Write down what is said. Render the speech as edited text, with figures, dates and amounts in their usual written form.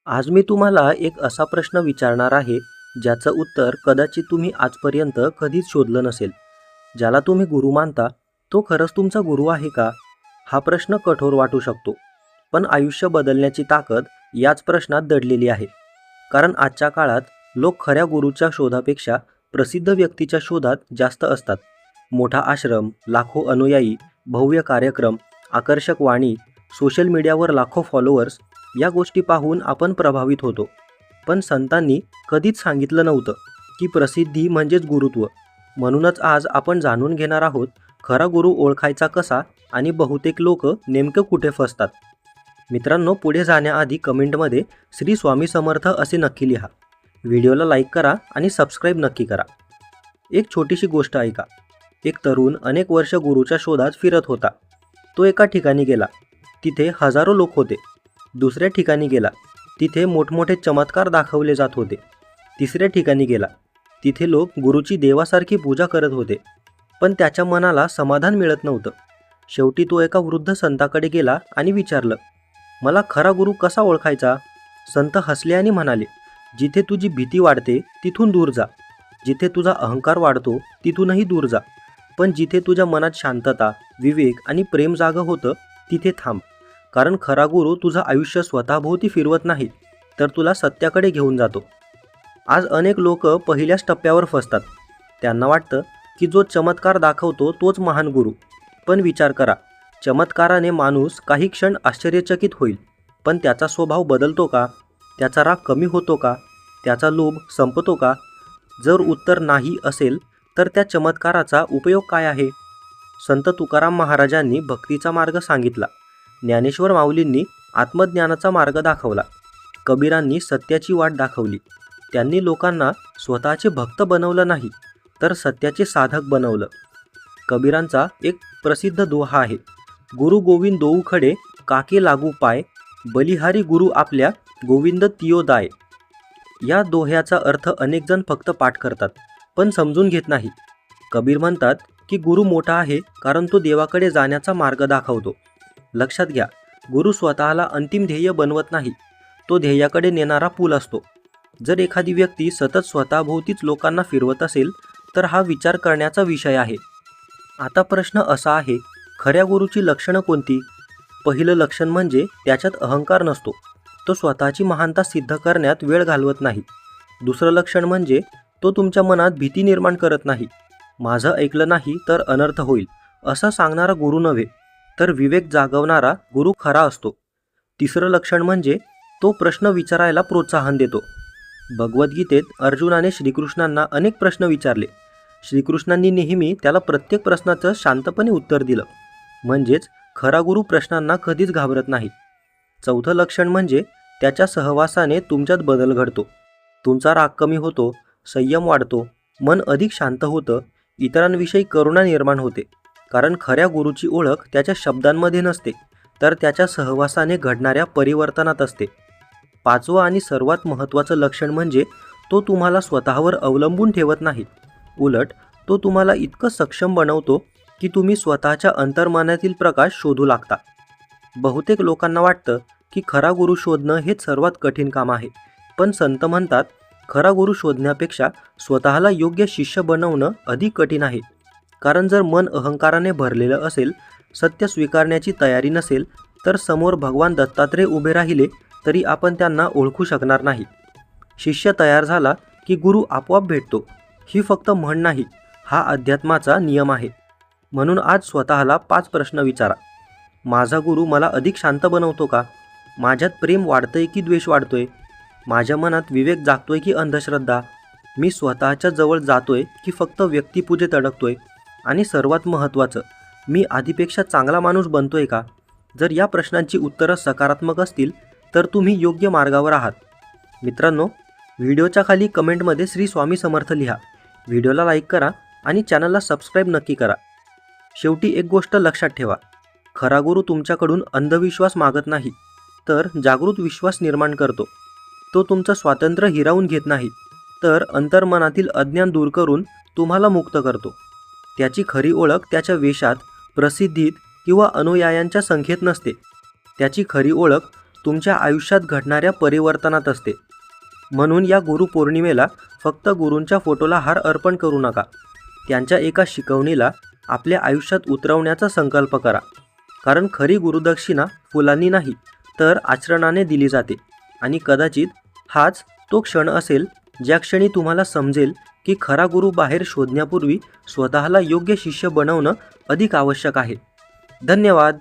आज मी तुम्हाला एक असा प्रश्न विचारणार आहे, ज्याचं उत्तर कदाचित तुम्ही आजपर्यंत कधीच शोधलं नसेल. ज्याला तुम्ही गुरु मानता, तो खरंच तुमचा गुरु आहे का? हा प्रश्न कठोर वाटू शकतो, पण आयुष्य बदलण्याची ताकद याच प्रश्नात दडलेली आहे. कारण आजच्या काळात लोक खऱ्या गुरूच्या शोधापेक्षा प्रसिद्ध व्यक्तीच्या शोधात जास्त असतात. मोठा आश्रम, लाखो अनुयायी, भव्य कार्यक्रम, आकर्षक वाणी, सोशल मीडियावर लाखो फॉलोअर्स या गोष्टी पाहून आपण प्रभावित होतो. पण संतांनी कधीच सांगितलं नव्हतं की प्रसिद्धी म्हणजेच गुरुत्व. म्हणूनच आज आपण जाणून घेणार आहोत खरा गुरु ओळखायचा कसा आणि बहुतेक लोक नेमकं कुठे फसतात. मित्रांनो, पुढे जाण्याआधी कमेंटमध्ये श्री स्वामी समर्थ असे नक्की लिहा. व्हिडिओला लाईक करा आणि सबस्क्राईब नक्की करा. एक छोटीशी गोष्ट ऐका. एक तरुण अनेक वर्ष गुरुच्या शोधात फिरत होता. तो एका ठिकाणी गेला, तिथे हजारो लोक होते. दुसऱ्या ठिकाणी गेला, तिथे मोठमोठे चमत्कार दाखवले जात होते. तिसऱ्या ठिकाणी गेला, तिथे लोक गुरुची देवासारखी पूजा करत होते. पण त्याच्या मनाला समाधान मिळत नव्हतं. शेवटी तो एका वृद्ध संताकडे गेला आणि विचारलं, मला खरा गुरु कसा ओळखायचा? संत हसले आणि म्हणाले, जिथे तुझी भीती वाढते तिथून दूर जा. जिथे तुझा अहंकार वाढतो तिथूनही दूर जा. पण जिथे तुझ्या मनात शांतता, विवेक आणि प्रेम जागं होतं तिथे थांब. कारण खरा गुरु तुझं आयुष्य स्वतःभोवती फिरवत नाही, तर तुला सत्याकडे घेऊन जातो. आज अनेक लोक पहिल्याच टप्प्यावर फसतात. त्यांना वाटतं की जो चमत्कार दाखवतो तोच महान गुरु. पण विचार करा, चमत्काराने माणूस काही क्षण आश्चर्यचकित होईल, पण त्याचा स्वभाव बदलतो का? त्याचा राग कमी होतो का? त्याचा लोभ संपतो का? जर उत्तर नाही असेल तर त्या चमत्काराचा उपयोग काय आहे? संत तुकाराम महाराजांनी भक्तीचा मार्ग सांगितला. ज्ञानेश्वर माऊलींनी आत्मज्ञानाचा मार्ग दाखवला. कबीरांनी सत्याची वाट दाखवली. त्यांनी लोकांना स्वतःचे भक्त बनवलं नाही, तर सत्याचे साधक बनवलं. कबीरांचा एक प्रसिद्ध दोहा आहे, गुरु गोविंद दोऊ खडे, काके लागू पाय, बलिहारी गुरु आपल्या, गोविंद तियो दाय. या दोह्याचा अर्थ अनेक जण फक्त पाठ करतात, पण समजून घेत नाही. कबीर म्हणतात की गुरु मोठा आहे कारण तो देवाकडे जाण्याचा मार्ग दाखवतो. लक्षात घ्या, गुरु स्वतःला अंतिम ध्येय बनवत नाही, तो ध्येयाकडे नेणारा पूल असतो. जर एखादी व्यक्ती सतत स्वतःभोवतीच लोकांना फिरवत असेल तर हा विचार करण्याचा विषय आहे. आता प्रश्न असा आहे, खऱ्या गुरुची लक्षणं कोणती? पहिलं लक्षण म्हणजे त्याच्यात अहंकार नसतो. तो स्वतःची महानता सिद्ध करण्यात वेळ घालवत नाही. दुसरं लक्षण म्हणजे तो तुमच्या मनात भीती निर्माण करत नाही. माझं ऐकलं नाही तर अनर्थ होईल असं सांगणारा गुरु नव्हे, तर विवेक जागवणारा गुरु खरा असतो. तिसरं लक्षण म्हणजे तो प्रश्न विचारायला प्रोत्साहन देतो. भगवद्गीतेत अर्जुनाने श्रीकृष्णांना अनेक प्रश्न विचारले. श्रीकृष्णांनी नेहमी त्याला प्रत्येक प्रश्नाचं शांतपणे उत्तर दिलं. म्हणजेच खरा गुरु प्रश्नांना कधीच घाबरत नाही. चौथं लक्षण म्हणजे त्याच्या सहवासाने तुमच्यात बदल घडतो. तुमचा राग कमी होतो, संयम वाढतो, मन अधिक शांत होतं, इतरांविषयी करुणा निर्माण होते. कारण खऱ्या गुरुची ओळख त्याच्या शब्दांमध्ये नसते, तर त्याच्या सहवासाने घडणाऱ्या परिवर्तनात असते. पाचवं आणि सर्वात महत्त्वाचं लक्षण म्हणजे तो तुम्हाला स्वतःवर अवलंबून ठेवत नाही. उलट तो तुम्हाला इतकं सक्षम बनवतो की तुम्ही स्वतःच्या अंतर्मनातील प्रकाश शोधू लागता. बहुतेक लोकांना वाटतं की खरा गुरु शोधणं हेच सर्वात कठीण काम आहे. पण संत म्हणतात, खरा गुरु शोधण्यापेक्षा स्वतःला योग्य शिष्य बनवणं अधिक कठीण आहे. कारण जर मन अहंकाराने भरलेलं असेल, सत्य स्वीकारण्याची तयारी नसेल, तर समोर भगवान दत्तात्रेय उभे राहिले तरी आपण त्यांना ओळखू शकणार नाही. शिष्य तयार झाला की गुरु आपोआप भेटतो, ही फक्त म्हण नाही, हा अध्यात्माचा नियम आहे. म्हणून आज स्वतःला 5 प्रश्न विचारा. माझा गुरु मला अधिक शांत बनवतो का? माझ्यात प्रेम वाढतंय की द्वेष वाढतोय? माझ्या मनात विवेक जागतोय की अंधश्रद्धा? मी स्वतःच्या जवळ जातोय की फक्त व्यक्तिपूजेत अडकतोय? आणि सर्वात महत्त्वाचं, मी आधीपेक्षा चांगला माणूस बनतोय का? जर या प्रश्नांची उत्तरं सकारात्मक असतील तर तुम्ही योग्य मार्गावर आहात. मित्रांनो, व्हिडिओच्या खाली कमेंटमध्ये श्री स्वामी समर्थ लिहा. व्हिडिओला लाईक करा आणि चॅनलला सबस्क्राईब नक्की करा. शेवटी एक गोष्ट लक्षात ठेवा, खरा गुरु तुमच्याकडून अंधविश्वास मागत नाही, तर जागृत विश्वास निर्माण करतो. तो तुमचं स्वातंत्र्य हिरावून घेत नाही, तर अंतर्मनातील अज्ञान दूर करून तुम्हाला मुक्त करतो. त्याची खरी ओळख त्याच्या वेशात, प्रसिद्धीत किंवा अनुयायांच्या संख्येत नसते. त्याची खरी ओळख तुमच्या आयुष्यात घडणाऱ्या परिवर्तनात असते. म्हणून या गुरुपौर्णिमेला फक्त गुरूंच्या फोटोला हार अर्पण करू नका. त्यांच्या एका शिकवणीला आपल्या आयुष्यात उतरवण्याचा संकल्प करा. कारण खरी गुरुदक्षिणा फुलांनी नाही तर आचरणाने दिली जाते. आणि कदाचित हाच तो क्षण असेल ज्या क्षणी तुम्हाला समजेल की खरा गुरु बाहेर शोधण्यापूर्वी स्वतःला योग्य शिष्य बनवणं अधिक आवश्यक आहे. धन्यवाद.